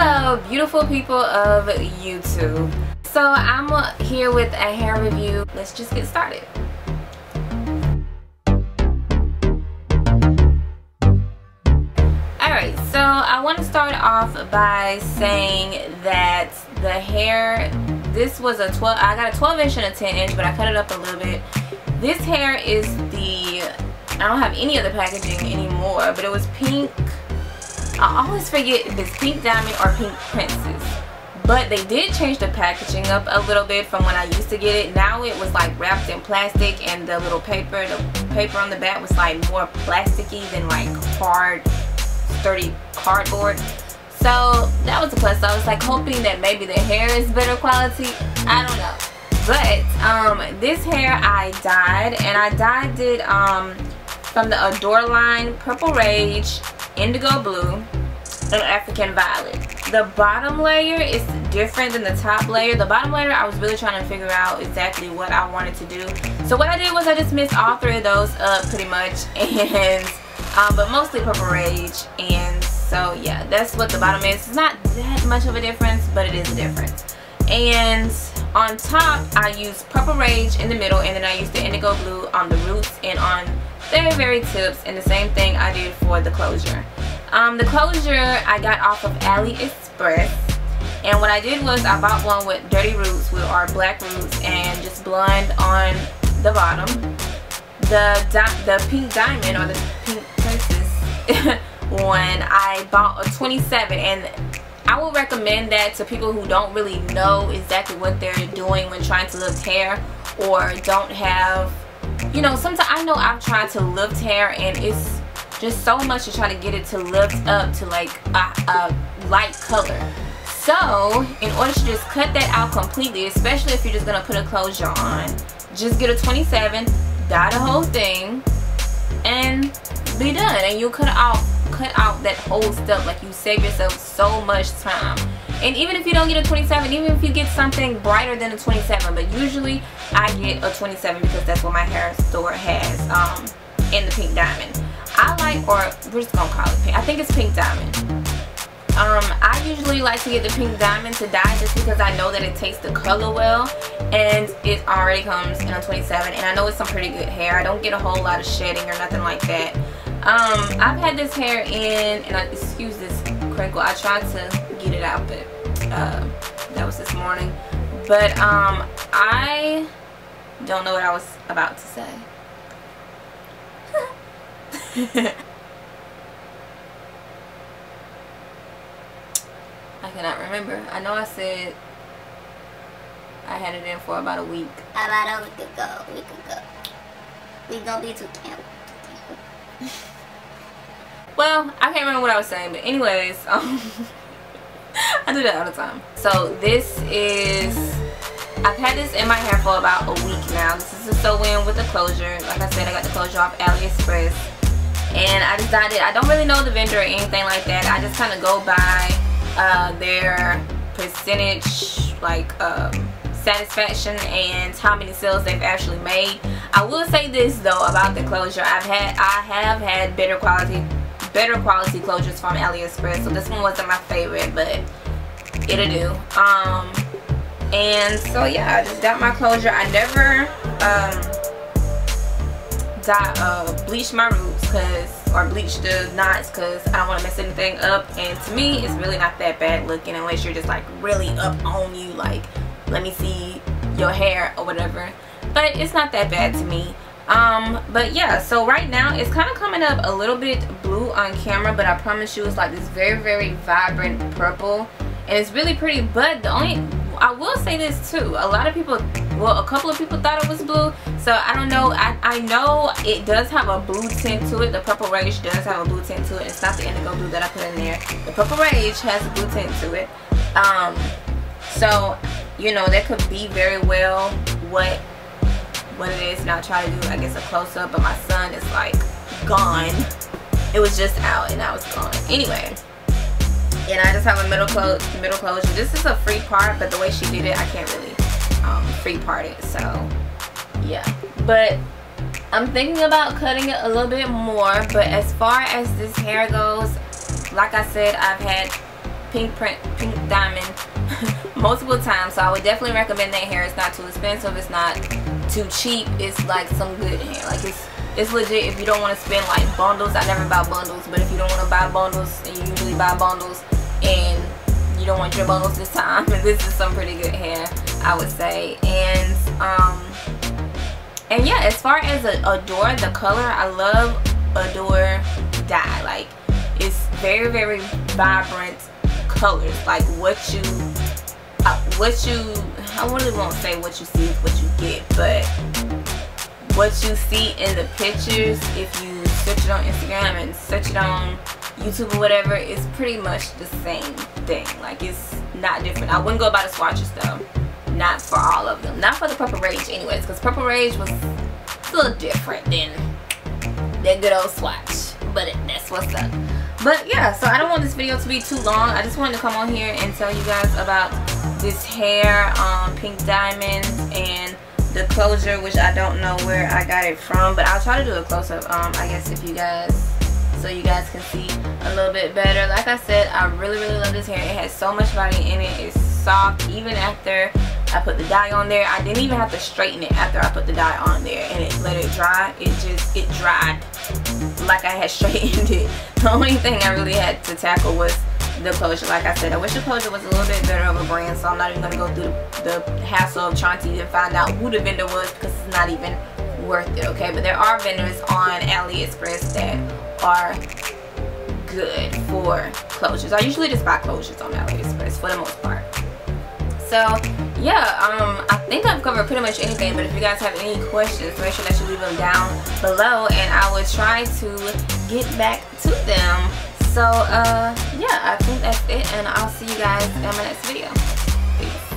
Hello beautiful people of YouTube. So I'm here with a hair review. Let's just get started. Alright, so I want to start off by saying that the hair, this was a 12, I got a 12-inch and a 10-inch, but I cut it up a little bit. This hair is I don't have any of the packaging anymore, but it was pink. I always forget if it's Pink Diamond or Pink Princess. But they did change the packaging up a little bit from when I used to get it. Now it was like wrapped in plastic, and the little paper, on the back was like more plasticky than like hard, sturdy cardboard. So that was a plus. So I was like hoping that maybe the hair is better quality. I don't know. But this hair I dyed, and I dyed it from the Adore line, Purple Rage, Indigo Blue, and African Violet. The bottom layer is different than the top layer. The bottom layer, I was really trying to figure out exactly what I wanted to do. So what I did was I just mixed all three of those up pretty much, and but mostly Purple Rage. And so yeah, that's what the bottom is. It's not that much of a difference, but it is a difference. And on top, I used Purple Rage in the middle, and then I used the Indigo Blue on the roots and on very tips, and the same thing I did for the closure. The closure I got off of AliExpress, and what I did was I bought one with dirty roots, or black roots, and just blonde on the bottom. The Pink Diamond or the Pink Princess one, I bought a 27, and I would recommend that to people who don't really know exactly what they're doing when trying to lift hair, or don't have, you know, sometimes I know I've tried to lift hair and it's just so much to try to get it to lift up to like a light color. So in order to just cut that out completely, especially if you're just gonna put a closure on, just get a 27, dye the whole thing, and be done. And you'll cut out that whole stuff. Like, you save yourself so much time. And even if you don't get a 27, even if you get something brighter than a 27, but usually I get a 27 because that's what my hair store has in the Pink Diamond. I like, or we're just gonna call it pink, I think it's Pink Diamond. I usually like to get the Pink Diamond to dye just because I know that it takes the color well, and it already comes in a 27, and I know it's some pretty good hair. I don't get a whole lot of shedding or nothing like that. I've had this hair in, and excuse this crinkle, I tried to get it out, but that was this morning. But I don't know what I was about to say. I cannot remember. I know I said I had it in for about a week. About a week ago. We gonna be too camp. Well, I can't remember what I was saying, but anyways, I do that all the time. So this is, I've had this in my hair for about a week now. This is a sew-in with the closure. Like I said, I got the closure off AliExpress, and I decided, I don't really know the vendor or anything like that. I just kind of go by their percentage, like satisfaction, and how many sales they've actually made. I will say this though about the closure, I have had better quality closures from AliExpress, so this one wasn't my favorite, but it'll do. And so yeah, I just got my closure. I never bleach my roots or bleach the knots, because I don't want to mess anything up, and to me it's really not that bad looking unless you're just like really up on you, like let me see your hair or whatever. But it's not that bad to me. But yeah, so right now it's kind of coming up a little bit blue on camera, but I promise you it's like this very vibrant purple, and it's really pretty. But I will say this too, a lot of people, well, a couple of people thought it was blue, so I don't know. I know it does have a blue tint to it. The Purple Rage does have a blue tint to it. It's not the Indigo Blue that I put in there. The Purple Rage has a blue tint to it. So you know, that could be very well what it is. And I'll try to do, I guess, a close-up, but my son is like gone. It was just out and now it's gone. Anyway, and I just have a middle closure. This is a free part, but the way she did it, I can't really free part it, so yeah. But I'm thinking about cutting it a little bit more. But as far as this hair goes, like I said, I've had pink diamond multiple times, so I would definitely recommend that hair. It's not too expensive, it's not too cheap, it's like some good hair. Like it's legit. If you don't want to spend like bundles, I never buy bundles, but if you don't want to buy bundles, and you usually buy bundles and you don't want your bundles this time, this is some pretty good hair, I would say. And yeah, as far as Adore, the color, I love Adore dye. Like, it's very, very vibrant colors. Like I really won't say what you see is what you get, but what you see in the pictures, if you search it on Instagram and search it on YouTube or whatever, it's pretty much the same thing. Like, it's not different. I wouldn't go by the swatches though. Not for all of them. Not for the Purple Rage anyways, because Purple Rage was a little different than that good old swatch. But that's what's up. But yeah, so I don't want this video to be too long. I just wanted to come on here and tell you guys about this hair, pink diamonds, and the closure, which I don't know where I got it from, but I'll try to do a close-up, I guess, if you guys, so you guys can see a little bit better. Like I said, I really, really love this hair. It has so much body in it. It's soft. Even after I put the dye on there, I didn't even have to straighten it after I put the dye on there and let it dry. It dried like I had straightened it. The only thing I really had to tackle was the closure. Like I said, I wish the closure was a little bit better of a brand, so I'm not even going to go through the hassle of trying to even find out who the vendor was, because it's not even worth it, okay? But there are vendors on AliExpress that are good for closures. I usually just buy closures on AliExpress for the most part. So yeah, I think I've covered pretty much anything, but if you guys have any questions, make sure that you leave them down below and I will try to get back to them. So yeah, I think that's it, and I'll see you guys in my next video. Peace.